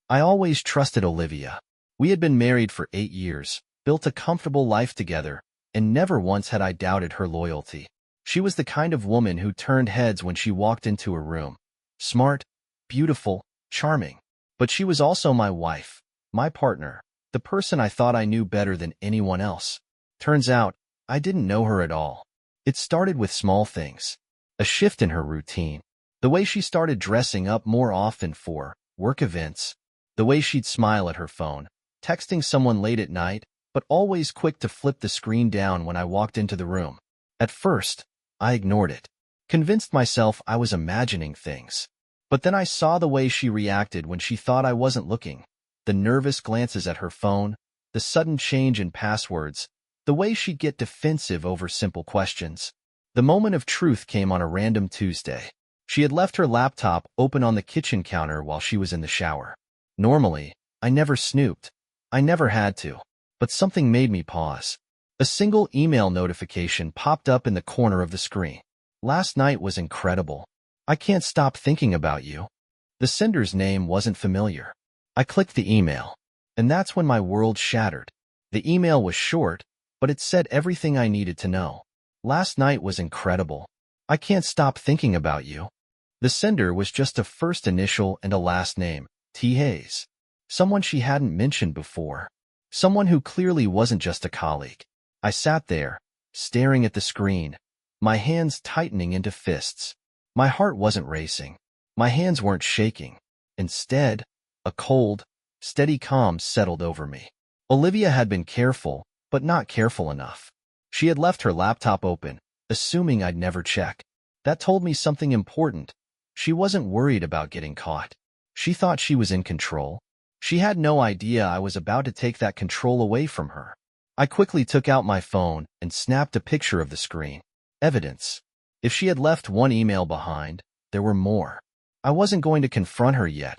I always trusted Olivia. We had been married for 8 years, built a comfortable life together, and never once had I doubted her loyalty. She was the kind of woman who turned heads when she walked into a room. Smart, beautiful, charming. But she was also my wife, my partner, the person I thought I knew better than anyone else. Turns out, I didn't know her at all. It started with small things. A shift in her routine. The way she started dressing up more often for work events. The way she'd smile at her phone, texting someone late at night, but always quick to flip the screen down when I walked into the room. At first, I ignored it, convinced myself I was imagining things. But then I saw the way she reacted when she thought I wasn't looking. The nervous glances at her phone, the sudden change in passwords, the way she'd get defensive over simple questions. The moment of truth came on a random Tuesday. She had left her laptop open on the kitchen counter while she was in the shower. Normally, I never snooped. I never had to. But something made me pause. A single email notification popped up in the corner of the screen. Last night was incredible. I can't stop thinking about you. The sender's name wasn't familiar. I clicked the email, and that's when my world shattered. The email was short, but it said everything I needed to know. Last night was incredible. I can't stop thinking about you. The sender was just a first initial and a last name, T. Hayes. Someone she hadn't mentioned before. Someone who clearly wasn't just a colleague. I sat there, staring at the screen, my hands tightening into fists. My heart wasn't racing. My hands weren't shaking. Instead, a cold, steady calm settled over me. Olivia had been careful, but not careful enough. She had left her laptop open, assuming I'd never check. That told me something important. She wasn't worried about getting caught. She thought she was in control. She had no idea I was about to take that control away from her. I quickly took out my phone and snapped a picture of the screen. Evidence. If she had left one email behind, there were more. I wasn't going to confront her yet.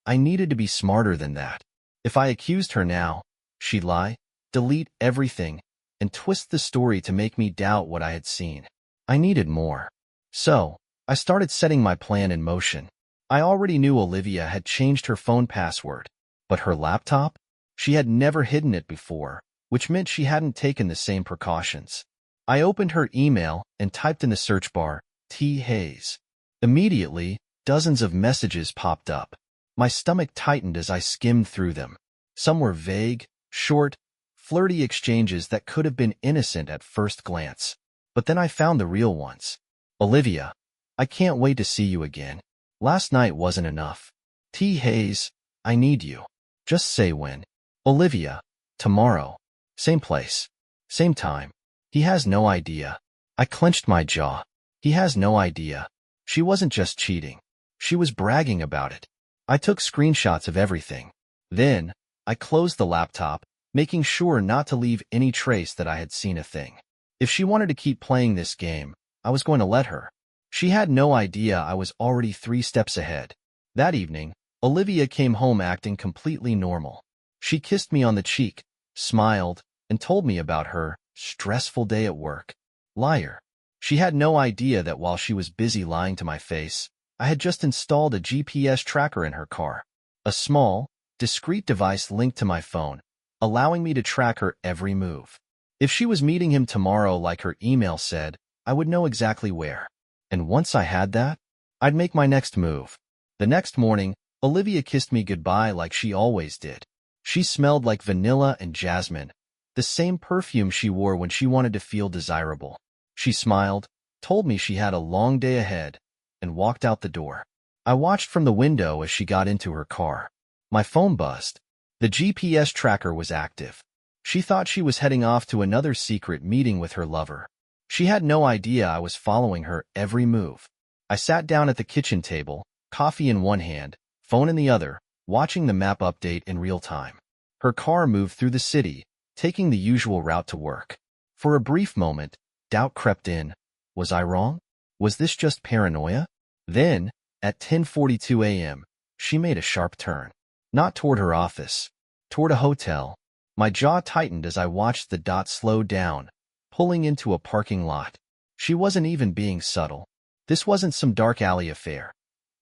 I needed to be smarter than that. If I accused her now, she'd lie, delete everything, and twist the story to make me doubt what I had seen. I needed more. So, I started setting my plan in motion. I already knew Olivia had changed her phone password, but her laptop? She had never hidden it before, which meant she hadn't taken the same precautions. I opened her email and typed in the search bar, T. Hayes. Immediately, dozens of messages popped up. My stomach tightened as I skimmed through them. Some were vague, short, flirty exchanges that could have been innocent at first glance. But then I found the real ones. Olivia, I can't wait to see you again. Last night wasn't enough. T. Hayes, I need you. Just say when. Olivia, tomorrow. Same place. Same time. He has no idea. I clenched my jaw. He has no idea. She wasn't just cheating. She was bragging about it. I took screenshots of everything. Then, I closed the laptop, making sure not to leave any trace that I had seen a thing. If she wanted to keep playing this game, I was going to let her. She had no idea I was already 3 steps ahead. That evening, Olivia came home acting completely normal. She kissed me on the cheek, smiled, and told me about her stressful day at work. Liar. She had no idea that while she was busy lying to my face, I had just installed a GPS tracker in her car. A small, discreet device linked to my phone, allowing me to track her every move. If she was meeting him tomorrow like her email said, I would know exactly where. And once I had that, I'd make my next move. The next morning, Olivia kissed me goodbye like she always did. She smelled like vanilla and jasmine, the same perfume she wore when she wanted to feel desirable. She smiled, told me she had a long day ahead, and walked out the door. I watched from the window as she got into her car. My phone buzzed. The GPS tracker was active. She thought she was heading off to another secret meeting with her lover. She had no idea I was following her every move. I sat down at the kitchen table, coffee in one hand, phone in the other, watching the map update in real time. Her car moved through the city, taking the usual route to work. For a brief moment, doubt crept in. Was I wrong? Was this just paranoia? Then, at 10:42 a.m., she made a sharp turn. Not toward her office, toward a hotel. My jaw tightened as I watched the dot slow down, pulling into a parking lot. She wasn't even being subtle. This wasn't some dark alley affair.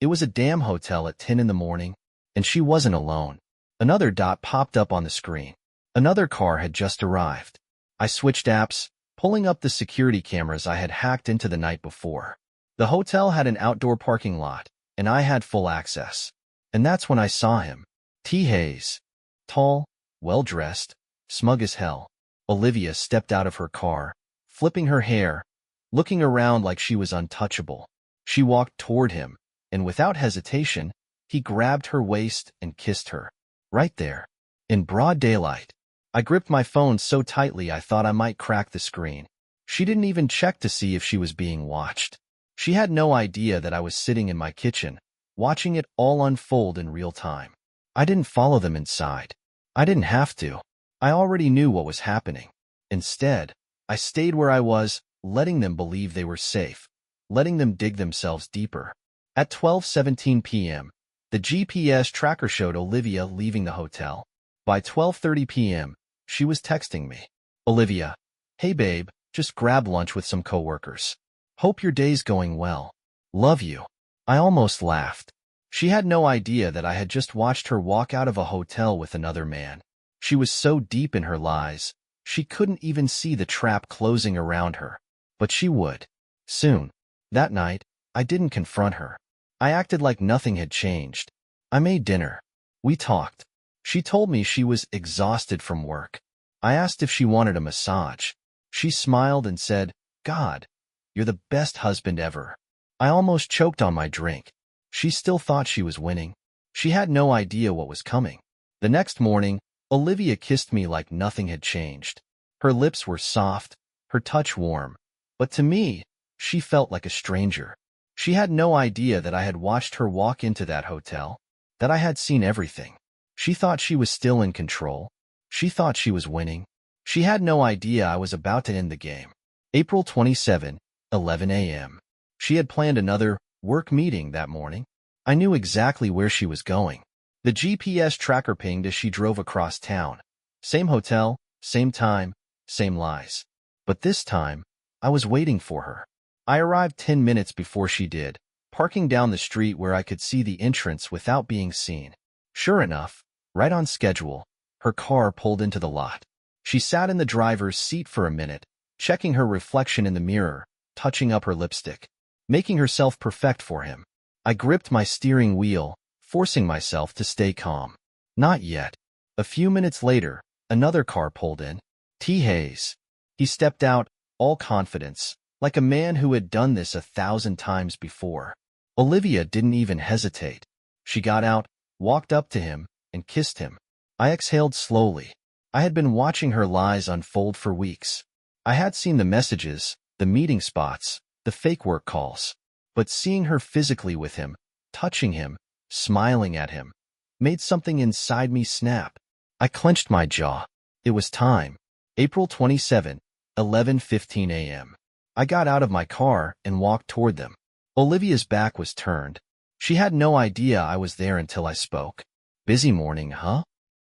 It was a damn hotel at 10 in the morning. And she wasn't alone. Another dot popped up on the screen. Another car had just arrived. I switched apps, pulling up the security cameras I had hacked into the night before. The hotel had an outdoor parking lot, and I had full access. And that's when I saw him. T. Hayes. Tall, well-dressed, smug as hell. Olivia stepped out of her car, flipping her hair, looking around like she was untouchable. She walked toward him, and without hesitation, he grabbed her waist and kissed her. Right there. In broad daylight. I gripped my phone so tightly I thought I might crack the screen. She didn't even check to see if she was being watched. She had no idea that I was sitting in my kitchen, watching it all unfold in real time. I didn't follow them inside. I didn't have to. I already knew what was happening. Instead, I stayed where I was, letting them believe they were safe, letting them dig themselves deeper. At 12:17 p.m., the GPS tracker showed Olivia leaving the hotel. By 12:30 p.m., she was texting me. Olivia, hey babe, just grab lunch with some coworkers. Hope your day's going well. Love you. I almost laughed. She had no idea that I had just watched her walk out of a hotel with another man. She was so deep in her lies, she couldn't even see the trap closing around her. But she would. Soon. That night, I didn't confront her. I acted like nothing had changed. I made dinner. We talked. She told me she was exhausted from work. I asked if she wanted a massage. She smiled and said, God, you're the best husband ever. I almost choked on my drink. She still thought she was winning. She had no idea what was coming. The next morning, Olivia kissed me like nothing had changed. Her lips were soft, her touch warm. But to me, she felt like a stranger. She had no idea that I had watched her walk into that hotel, that I had seen everything. She thought she was still in control. She thought she was winning. She had no idea I was about to end the game. April 27, 11 a.m. She had planned another work meeting that morning. I knew exactly where she was going. The GPS tracker pinged as she drove across town. Same hotel, same time, same lies. But this time, I was waiting for her. I arrived 10 minutes before she did, parking down the street where I could see the entrance without being seen. Sure enough, right on schedule, her car pulled into the lot. She sat in the driver's seat for a minute, checking her reflection in the mirror, touching up her lipstick, making herself perfect for him. I gripped my steering wheel, forcing myself to stay calm. Not yet. A few minutes later, another car pulled in. T. Hayes. He stepped out, all confidence, like a man who had done this 1,000 times before. Olivia didn't even hesitate. She got out, walked up to him, and kissed him. I exhaled slowly. I had been watching her lies unfold for weeks. I had seen the messages, the meeting spots, the fake work calls. But seeing her physically with him, touching him, smiling at him, made something inside me snap. I clenched my jaw. It was time. April 27, 11:15 a.m. I got out of my car and walked toward them. Olivia's back was turned. She had no idea I was there until I spoke. Busy morning, huh?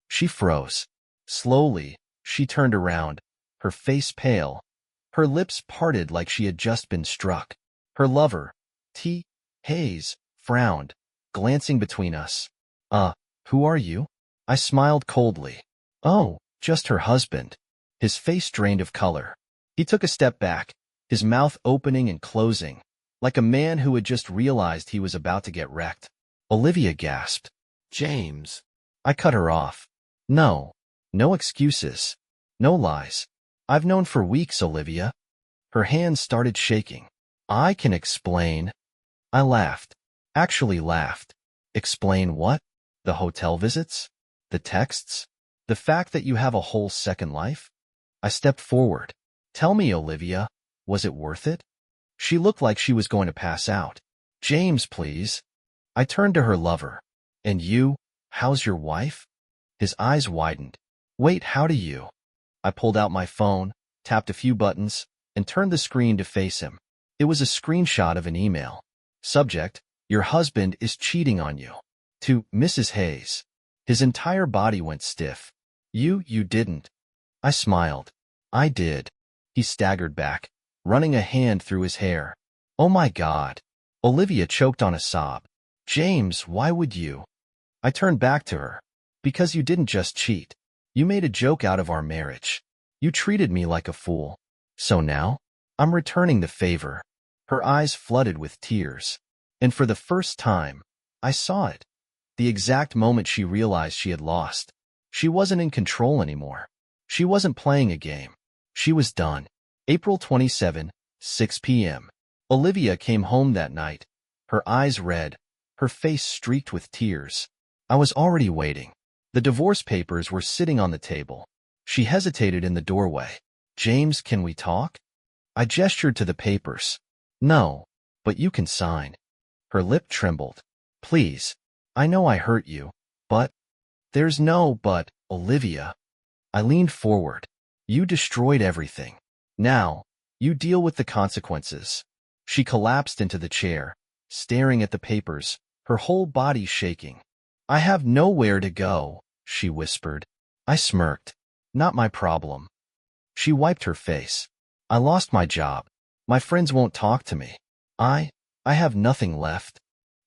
She froze. Slowly, she turned around, her face pale, her lips parted like she had just been struck. Her lover, T. Hayes, frowned, glancing between us. Who are you? I smiled coldly. Oh, just her husband. His face drained of color. He took a step back, his mouth opening and closing, like a man who had just realized he was about to get wrecked. Olivia gasped. James. I cut her off. No. No excuses. No lies. I've known for weeks, Olivia. Her hands started shaking. I can explain. I laughed. Actually laughed. Explain what? The hotel visits? The texts? The fact that you have a whole second life? I stepped forward. Tell me, Olivia, was it worth it? She looked like she was going to pass out. James, please. I turned to her lover. And you, how's your wife? His eyes widened. Wait, how do you? I pulled out my phone, tapped a few buttons, and turned the screen to face him. It was a screenshot of an email. Subject, your husband is cheating on you. To Mrs. Hayes. His entire body went stiff. You didn't. I smiled. I did. He staggered back, running a hand through his hair. Oh my God. Olivia choked on a sob. James, why would you? I turned back to her. Because you didn't just cheat. You made a joke out of our marriage. You treated me like a fool. So now, I'm returning the favor. Her eyes flooded with tears. And for the first time, I saw it. The exact moment she realized she had lost. She wasn't in control anymore. She wasn't playing a game. She was done. April 27, 6 p.m. Olivia came home that night, her eyes red, her face streaked with tears. I was already waiting. The divorce papers were sitting on the table. She hesitated in the doorway. James, can we talk? I gestured to the papers. No, but you can sign. Her lip trembled. Please. I know I hurt you, but... There's no but, Olivia. I leaned forward. You destroyed everything. Now, you deal with the consequences. She collapsed into the chair, staring at the papers, her whole body shaking. I have nowhere to go, she whispered. I smirked. Not my problem. She wiped her face. I lost my job. My friends won't talk to me. I have nothing left.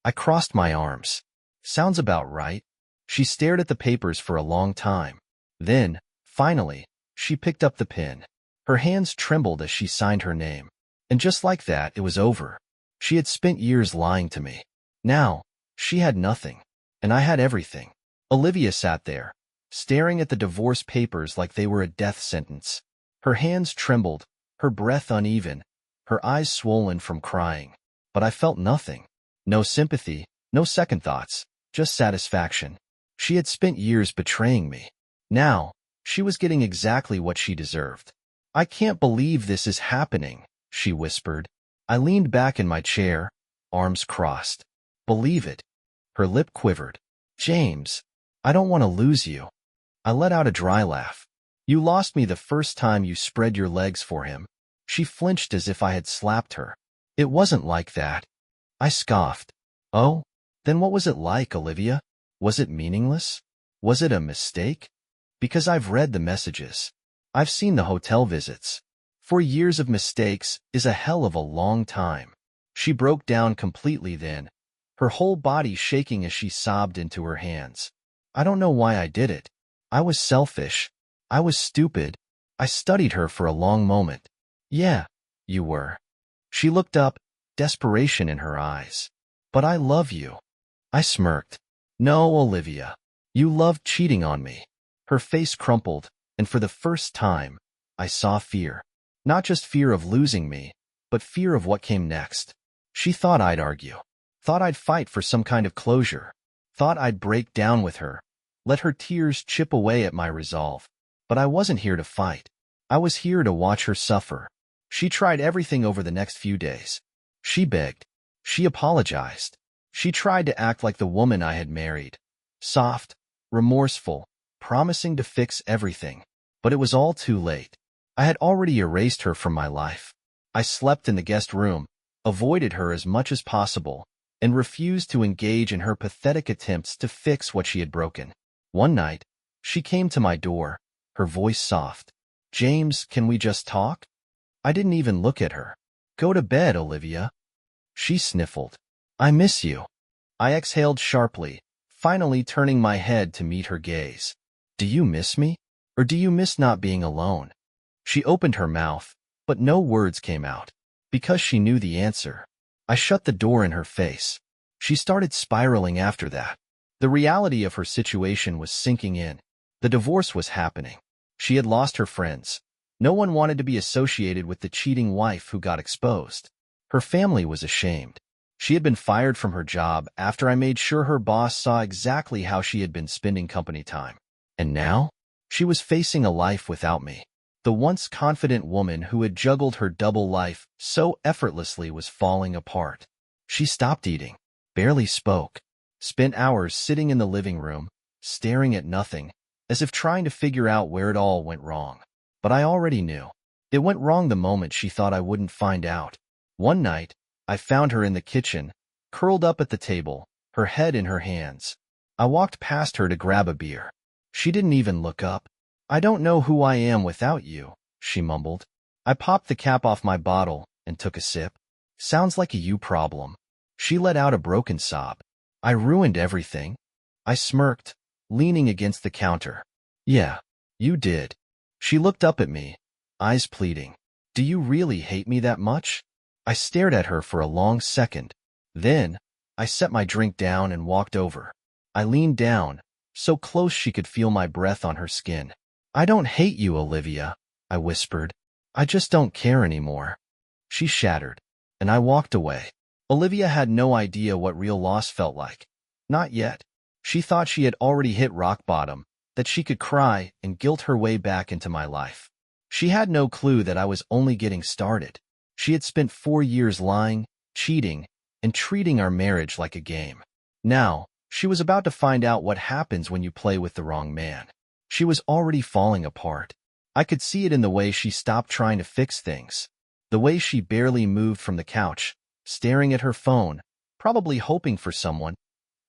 I crossed my arms. Sounds about right. She stared at the papers for a long time. Then, finally, she picked up the pen. Her hands trembled as she signed her name. And just like that, it was over. She had spent years lying to me. Now, she had nothing. And I had everything. Olivia sat there, staring at the divorce papers like they were a death sentence. Her hands trembled, her breath uneven, her eyes swollen from crying. But I felt nothing. No sympathy, no second thoughts, just satisfaction. She had spent years betraying me. Now, she was getting exactly what she deserved. I can't believe this is happening, she whispered. I leaned back in my chair, arms crossed. Believe it. Her lip quivered. James, I don't want to lose you. I let out a dry laugh. You lost me the first time you spread your legs for him. She flinched as if I had slapped her. It wasn't like that. I scoffed. Oh? Then what was it like, Olivia? Was it meaningless? Was it a mistake? Because I've read the messages. I've seen the hotel visits. 4 years of mistakes is a hell of a long time. She broke down completely then, her whole body shaking as she sobbed into her hands. I don't know why I did it. I was selfish. I was stupid. I studied her for a long moment. Yeah, you were. She looked up, desperation in her eyes. But I love you. I smirked. No, Olivia. You loved cheating on me. Her face crumpled, and for the first time, I saw fear. Not just fear of losing me, but fear of what came next. She thought I'd argue. Thought I'd fight for some kind of closure. Thought I'd break down with her. Let her tears chip away at my resolve. But I wasn't here to fight. I was here to watch her suffer. She tried everything over the next few days. She begged. She apologized. She tried to act like the woman I had married. Soft, remorseful, promising to fix everything. But it was all too late. I had already erased her from my life. I slept in the guest room, avoided her as much as possible, and refused to engage in her pathetic attempts to fix what she had broken. One night, she came to my door, her voice soft. James, can we just talk? I didn't even look at her. Go to bed, Olivia. She sniffled. I miss you. I exhaled sharply, finally turning my head to meet her gaze. Do you miss me? Or do you miss not being alone? She opened her mouth, but no words came out. Because she knew the answer. I shut the door in her face. She started spiraling after that. The reality of her situation was sinking in. The divorce was happening. She had lost her friends. No one wanted to be associated with the cheating wife who got exposed. Her family was ashamed. She had been fired from her job after I made sure her boss saw exactly how she had been spending company time. And now, she was facing a life without me. The once confident woman who had juggled her double life so effortlessly was falling apart. She stopped eating, barely spoke, spent hours sitting in the living room, staring at nothing, as if trying to figure out where it all went wrong. But I already knew. It went wrong the moment she thought I wouldn't find out. One night, I found her in the kitchen, curled up at the table, her head in her hands. I walked past her to grab a beer. She didn't even look up. I don't know who I am without you, she mumbled. I popped the cap off my bottle and took a sip. Sounds like a you problem. She let out a broken sob. I ruined everything. I smirked, leaning against the counter. Yeah, you did. She looked up at me, eyes pleading. Do you really hate me that much? I stared at her for a long second. Then, I set my drink down and walked over. I leaned down, so close she could feel my breath on her skin. I don't hate you, Olivia, I whispered. I just don't care anymore. She shattered, and I walked away. Olivia had no idea what real loss felt like. Not yet. She thought she had already hit rock bottom, that she could cry and guilt her way back into my life. She had no clue that I was only getting started. She had spent 4 years lying, cheating, and treating our marriage like a game. Now, she was about to find out what happens when you play with the wrong man. She was already falling apart. I could see it in the way she stopped trying to fix things, the way she barely moved from the couch, staring at her phone, probably hoping for someone,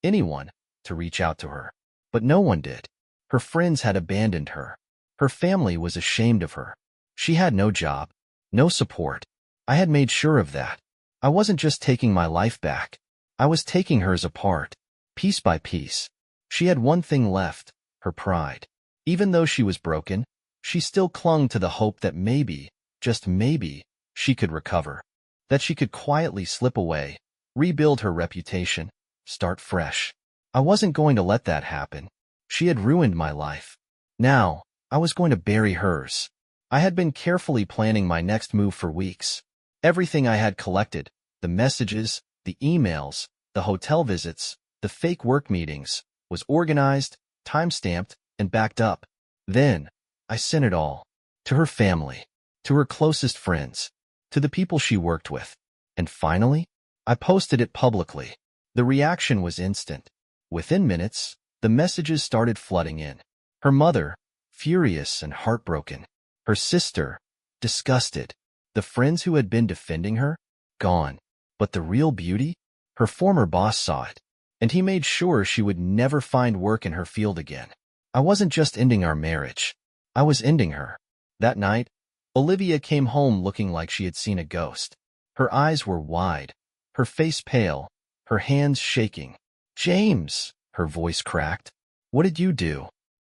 anyone, to reach out to her. But no one did. Her friends had abandoned her. Her family was ashamed of her. She had no job, no support. I had made sure of that. I wasn't just taking my life back. I was taking hers apart, piece by piece. She had one thing left, her pride. Even though she was broken, she still clung to the hope that maybe, just maybe, she could recover. That she could quietly slip away, rebuild her reputation, start fresh. I wasn't going to let that happen. She had ruined my life. Now, I was going to bury hers. I had been carefully planning my next move for weeks. Everything I had collected, the messages, the emails, the hotel visits, the fake work meetings, was organized, time-stamped, and backed up. Then, I sent it all. To her family, to her closest friends, to the people she worked with. And finally, I posted it publicly. The reaction was instant. Within minutes, the messages started flooding in. Her mother, furious and heartbroken. Her sister, disgusted. The friends who had been defending her, gone. But the real beauty? Her former boss saw it, and he made sure she would never find work in her field again. I wasn't just ending our marriage. I was ending her. That night, Olivia came home looking like she had seen a ghost. Her eyes were wide, her face pale, her hands shaking. James, her voice cracked. What did you do?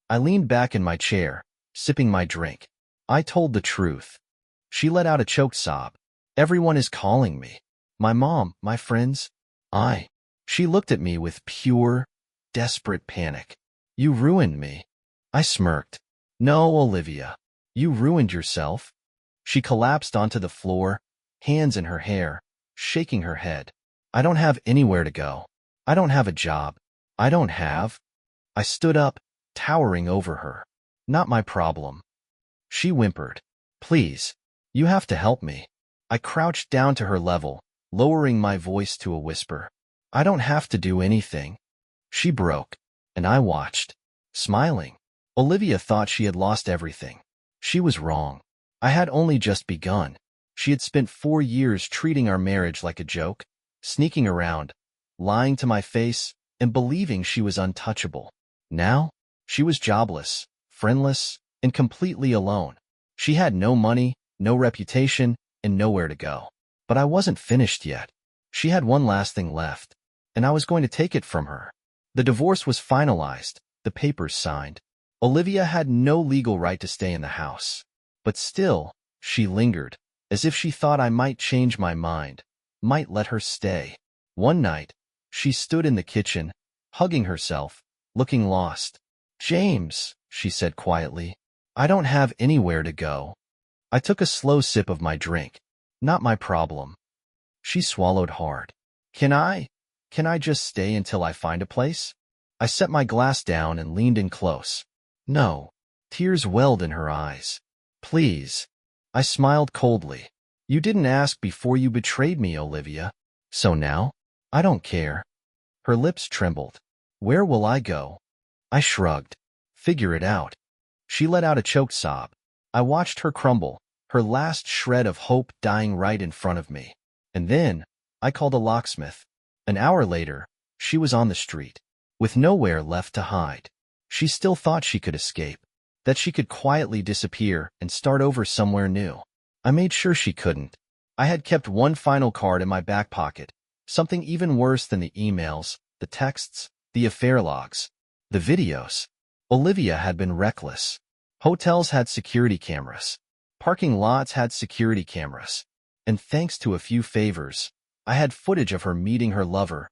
I leaned back in my chair, sipping my drink. I told the truth. She let out a choked sob. Everyone is calling me. My mom, my friends. She looked at me with pure, desperate panic. You ruined me. I smirked. No, Olivia. You ruined yourself. She collapsed onto the floor, hands in her hair, shaking her head. I don't have anywhere to go. I don't have a job. I stood up, towering over her. Not my problem. She whimpered. Please, you have to help me. I crouched down to her level, lowering my voice to a whisper. I don't have to do anything. She broke, and I watched, smiling. Olivia thought she had lost everything. She was wrong. I had only just begun. She had spent 4 years treating our marriage like a joke, sneaking around, lying to my face, and believing she was untouchable. Now, she was jobless, friendless, and completely alone. She had no money, no reputation, and nowhere to go. But I wasn't finished yet. She had one last thing left, and I was going to take it from her. The divorce was finalized, the papers signed. Olivia had no legal right to stay in the house. But still, she lingered, as if she thought I might change my mind, might let her stay. One night, she stood in the kitchen, hugging herself, looking lost. James, she said quietly, I don't have anywhere to go. I took a slow sip of my drink. Not my problem. She swallowed hard. Can I just stay until I find a place? I set my glass down and leaned in close. No. Tears welled in her eyes. Please. I smiled coldly. You didn't ask before you betrayed me, Olivia. So now? I don't care. Her lips trembled. Where will I go? I shrugged. Figure it out. She let out a choked sob. I watched her crumble, her last shred of hope dying right in front of me. And then, I called a locksmith. An hour later, she was on the street, with nowhere left to hide. She still thought she could escape, that she could quietly disappear and start over somewhere new. I made sure she couldn't. I had kept one final card in my back pocket, something even worse than the emails, the texts, The affair logs. The videos. Olivia had been reckless. Hotels had security cameras. Parking lots had security cameras. And thanks to a few favors, I had footage of her meeting her lover,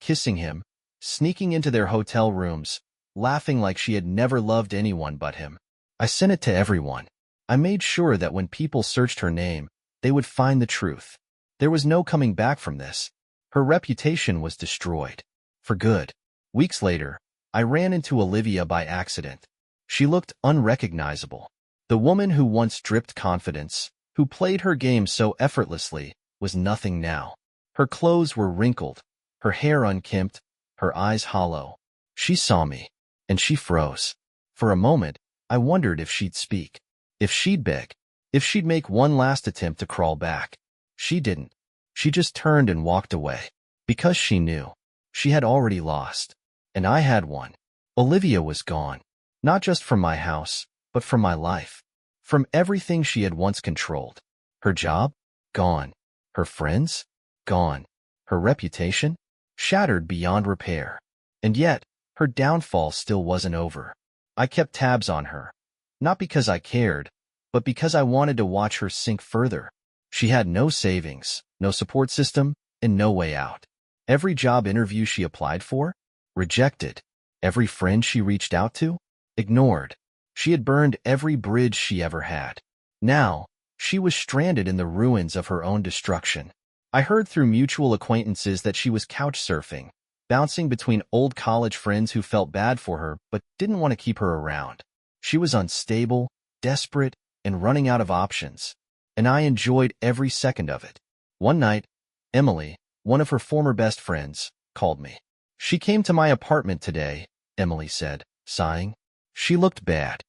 kissing him, sneaking into their hotel rooms, laughing like she had never loved anyone but him. I sent it to everyone. I made sure that when people searched her name, they would find the truth. There was no coming back from this. Her reputation was destroyed. For good. Weeks later, I ran into Olivia by accident. She looked unrecognizable. The woman who once dripped confidence, who played her game so effortlessly, was nothing now. Her clothes were wrinkled, her hair unkempt, her eyes hollow. She saw me, and she froze. For a moment, I wondered if she'd speak, if she'd beg, if she'd make one last attempt to crawl back. She didn't. She just turned and walked away, because she knew. She had already lost, and I had won. Olivia was gone, not just from my house, but from my life, from everything she had once controlled. Her job? Gone. Her friends? Gone. Her reputation? Shattered beyond repair. And yet, her downfall still wasn't over. I kept tabs on her, not because I cared, but because I wanted to watch her sink further. She had no savings, no support system, and no way out. Every job interview she applied for? Rejected. Every friend she reached out to? Ignored. She had burned every bridge she ever had. Now, she was stranded in the ruins of her own destruction. I heard through mutual acquaintances that she was couch surfing, bouncing between old college friends who felt bad for her but didn't want to keep her around. She was unstable, desperate, and running out of options. And I enjoyed every second of it. One night, Emily, one of her former best friends, called me. She came to my apartment today, Emily said, sighing. She looked bad.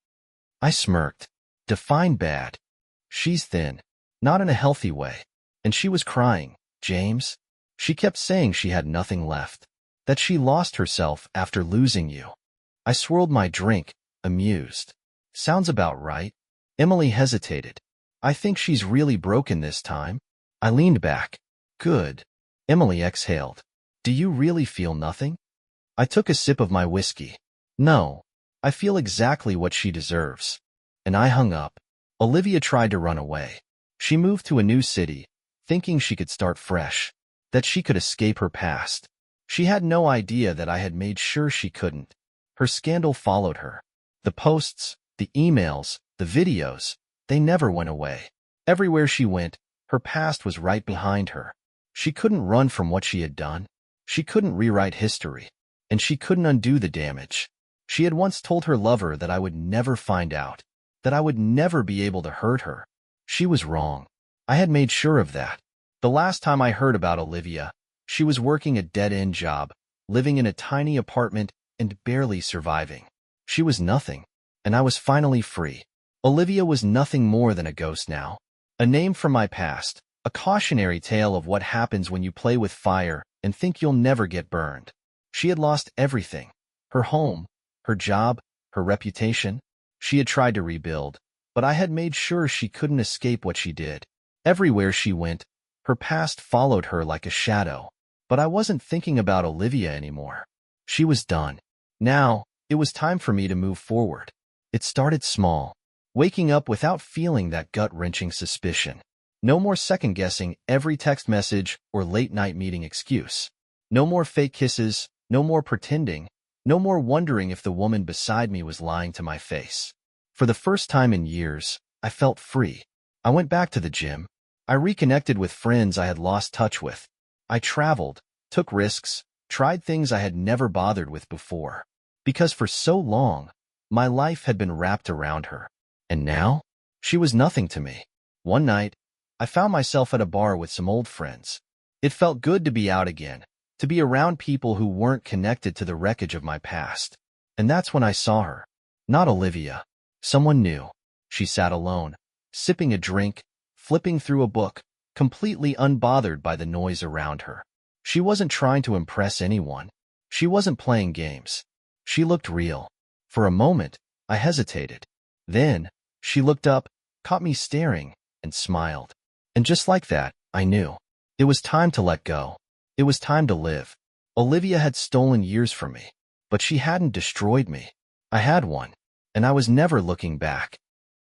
I smirked. Define bad. She's thin, not in a healthy way. And she was crying. James? She kept saying she had nothing left, that she lost herself after losing you. I swirled my drink, amused. Sounds about right. Emily hesitated. I think she's really broken this time. I leaned back. Good. Emily exhaled. Do you really feel nothing? I took a sip of my whiskey. No. I feel exactly what she deserves. And I hung up. Olivia tried to run away. She moved to a new city, thinking she could start fresh, that she could escape her past. She had no idea that I had made sure she couldn't. Her scandal followed her. The posts, the emails, the videos, they never went away. Everywhere she went, her past was right behind her. She couldn't run from what she had done. She couldn't rewrite history. And she couldn't undo the damage. She had once told her lover that I would never find out, that I would never be able to hurt her. She was wrong. I had made sure of that. The last time I heard about Olivia, she was working a dead-end job, living in a tiny apartment and barely surviving. She was nothing, and I was finally free. Olivia was nothing more than a ghost now. A name from my past, a cautionary tale of what happens when you play with fire and think you'll never get burned. She had lost everything. Her home, her job, her reputation. She had tried to rebuild, but I had made sure she couldn't escape what she did. Everywhere she went, her past followed her like a shadow. But I wasn't thinking about Olivia anymore. She was done. Now, it was time for me to move forward. It started small, waking up without feeling that gut-wrenching suspicion. No more second-guessing every text message or late-night meeting excuse. No more fake kisses, no more pretending, no more wondering if the woman beside me was lying to my face. For the first time in years, I felt free. I went back to the gym. I reconnected with friends I had lost touch with. I traveled, took risks, tried things I had never bothered with before. Because for so long, my life had been wrapped around her. And now, she was nothing to me. One night, I found myself at a bar with some old friends. It felt good to be out again, to be around people who weren't connected to the wreckage of my past. And that's when I saw her. Not Olivia. Someone new. She sat alone, sipping a drink, flipping through a book, completely unbothered by the noise around her. She wasn't trying to impress anyone. She wasn't playing games. She looked real. For a moment, I hesitated. Then, she looked up, caught me staring, and smiled. And just like that, I knew. It was time to let go. It was time to live. Olivia had stolen years from me, but she hadn't destroyed me. I had one, and I was never looking back.